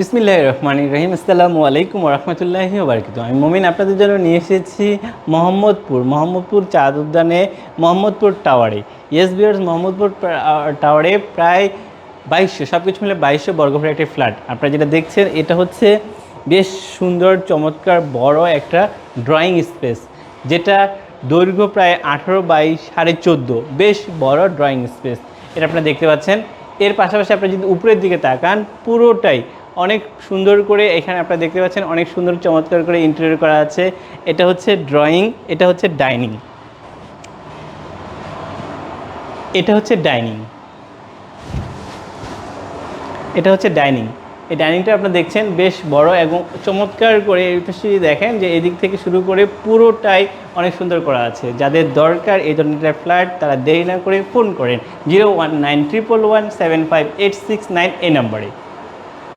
বিসমিল্লাহির রহমানির রহিম। আসসালামু আলাইকুম ওয়া রাহমাতুল্লাহি ওয়া বারাকাতুহু। আমি মুমিন আপনাদের জন্য নিয়ে এসেছি মোহাম্মদপুর চাঁদ উদ্যানে মোহাম্মদপুর টাওয়ারে। ইয়েস ভিউয়ার্স, মোহাম্মদপুর টাওয়ারে প্রায় 2200, সব কিছু মিলে 2200 বর্গফুট একটি ফ্ল্যাট আপনারা যেটা দেখছেন, এটা হচ্ছে বেশ সুন্দর চমৎকার বড় একটা ড্রয়িং স্পেস, যেটা দৈর্ঘ্য প্রায় 18 বাই 14.5, বেশ বড় ড্রয়িং স্পেস এটা আপনারা দেখতে পাচ্ছেন। এর পাশাপাশি আপনারা যদি উপরের দিকে তাকান, পুরোটাই অনেক সুন্দর করে এখানে আপনারা দেখতে পাচ্ছেন, অনেক সুন্দর চমৎকার করে ইন্টেরিয়র করা আছে। এটা হচ্ছে ড্রয়িং, এটা হচ্ছে ডাইনিং, এটা হচ্ছে ডাইনিং, এটা হচ্ছে ডাইনিং। এই ডাইনিংটা আপনারা দেখছেন বেশ বড় এবং চমৎকার করে। এই পাশে যদি দেখেন যে এদিক থেকে শুরু করে পুরোটাই অনেক সুন্দর করা আছে। যাদের দরকার এই ধরনের ফ্ল্যাট, তারা দেরি না করে ফোন করেন 01911175869 এই নম্বরে।